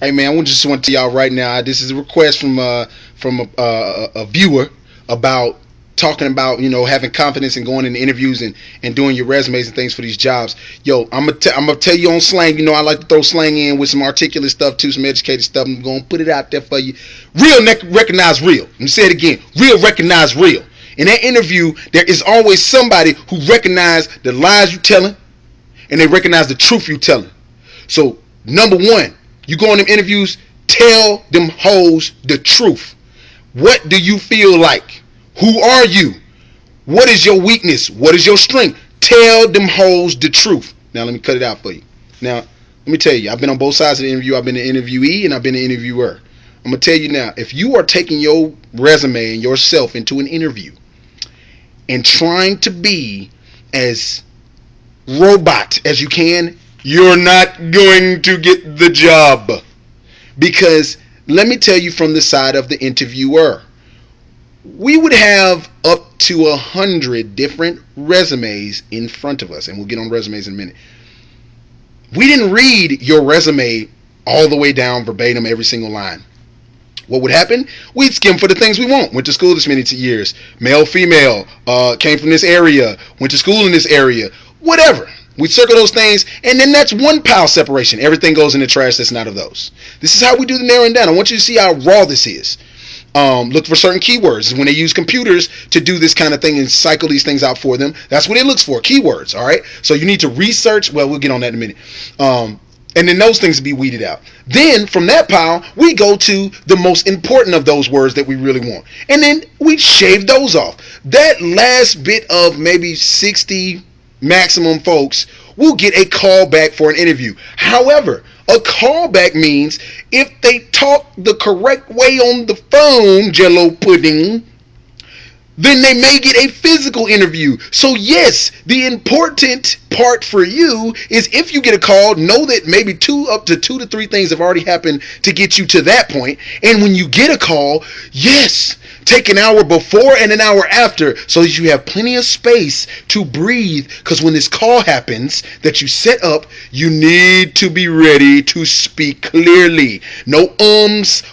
Hey man, I just want to tell y'all right now. This is a request from a viewer about talking about having confidence and going into interviews and doing your resumes and things for these jobs. Yo, I'm gonna tell you on slang. I like to throw slang in with some articulate stuff too, some educated stuff. I'm gonna put it out there for you. Real recognize real. Let me say it again. Real recognize real. In that interview, there is always somebody who recognize the lies you telling and they recognize the truth you telling. So number one, you go on them interviews, tell them hoes the truth. What do you feel like? Who are you? What is your weakness? What is your strength? Tell them hoes the truth. Now let me cut it out for you. Now let me tell you, I've been on both sides of the interview. I've been an interviewee and I've been an interviewer. I'm gonna tell you now, if you are taking your resume and yourself into an interview and trying to be as robot as you can, you're not going to get the job. Because let me tell you from the side of the interviewer, we would have up to 100 different resumes in front of us, and we'll get on resumes in a minute. We didn't read your resume all the way down verbatim, every single line. What would happen? We'd skim for the things we want. Went to school this many years, male, female, came from this area, went to school in this area, whatever. We circle those things, and then that's one pile separation. Everything goes in the trash that's not of those. This is how we do the narrowing down. I want you to see how raw this is. Look for certain keywords. When they use computers to do this kind of thing and cycle these things out for them, that's what it looks for, keywords, all right? So you need to research. Well, we'll get on that in a minute. And then those things be weeded out. Then from that pile, we go to the most important of those words that we really want. And then we shave those off. That last bit of maybe 60 maximum folks will get a call back for an interview. However, a callback means if they talk the correct way on the phone, Jello pudding, then they may get a physical interview. So yes, the important part for you is if you get a call, know that maybe up to 2 to 3 things have already happened to get you to that point. And when you get a call, yes, take an hour before and an hour after so that you have plenty of space to breathe, because when this call happens that you set up, you need to be ready to speak clearly. No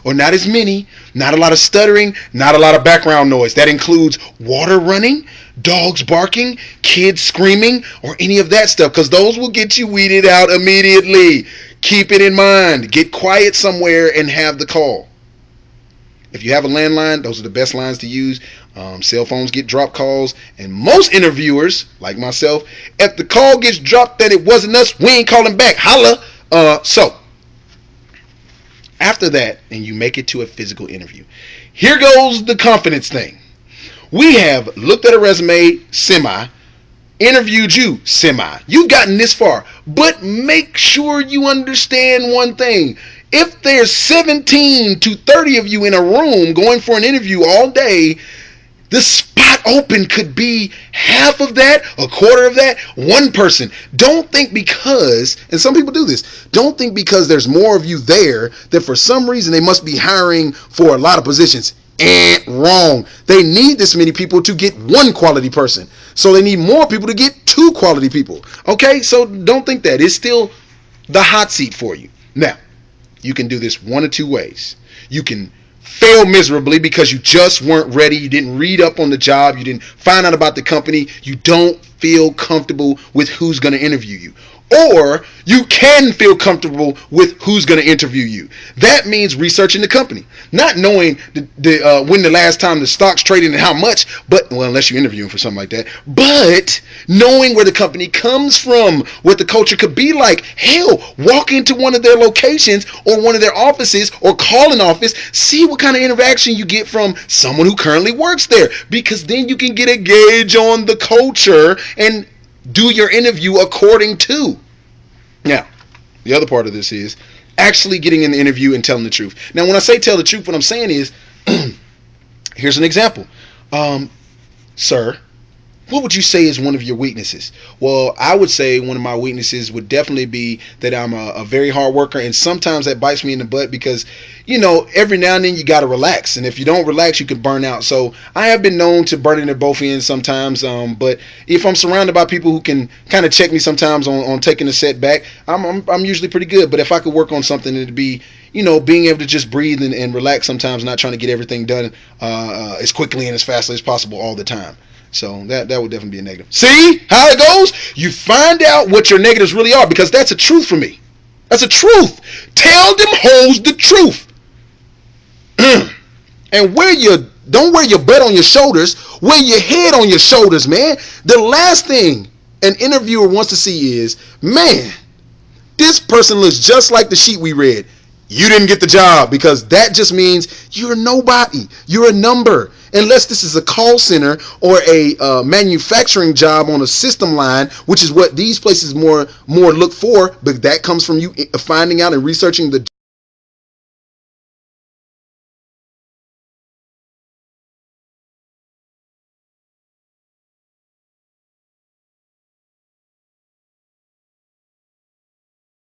or not as many, not a lot of stuttering, not a lot of background noise. That includes water running, dogs barking, kids screaming, or any of that stuff, because those will get you weeded out immediately. Keep it in mind. Get quiet somewhere and have the call. If you have a landline, those are the best lines to use. Cell phones get drop calls, and most interviewers, like myself, if the call gets dropped that it wasn't us, we ain't calling back. Holla. So after that, and you make it to a physical interview, here goes the confidence thing. We have looked at a resume, semi, interviewed you, semi. You've gotten this far, but make sure you understand one thing. If there's 17 to 30 of you in a room going for an interview all day, the spot open could be half of that, a quarter of that, one person. Don't think because, and some people do this, don't think because there's more of you there that for some reason they must be hiring for a lot of positions. Wrong. They need this many people to get one quality person. So they need more people to get 2 quality people. Okay, so don't think that. It's still the hot seat for you. Now, you can do this one of 2 ways. You can fail miserably because you just weren't ready. You didn't read up on the job. You didn't find out about the company. You don't feel comfortable with who's going to interview you. Or you can feel comfortable with who's going to interview you. That means researching the company, not knowing when the last time the stock's traded and how much, but well, unless you're interviewing for something like that, but knowing where the company comes from, what the culture could be like. Hell, walk into one of their locations or one of their offices or call an office, see what kind of interaction you get from someone who currently works there, because then you can get a gauge on the culture and do your interview according to. Now, the other part of this is actually getting in the interview and telling the truth. Now, when I say tell the truth, what I'm saying is, here's an example. Sir, What would you say is one of your weaknesses? Well, I would say one of my weaknesses would definitely be that I'm a very hard worker, and sometimes that bites me in the butt because, every now and then you got to relax, and if you don't relax, you can burn out. So I have been known to burn it at both ends sometimes, but if I'm surrounded by people who can kind of check me sometimes on taking a setback, I'm usually pretty good. But if I could work on something, it'd be being able to just breathe and relax sometimes, not trying to get everything done as quickly and as fastly as possible all the time. So that would definitely be a negative. See how it goes? You find out what your negatives really are, because that's a truth for me. That's a truth. Tell them hoes the truth. And don't wear your butt on your shoulders. Wear your head on your shoulders, man. The last thing an interviewer wants to see is, man, this person looks just like the sheet we read. You didn't get the job, because that just means you're nobody. You're a number. Unless this is a call center or a manufacturing job on a system line, which is what these places more look for. But that comes from you finding out and researching the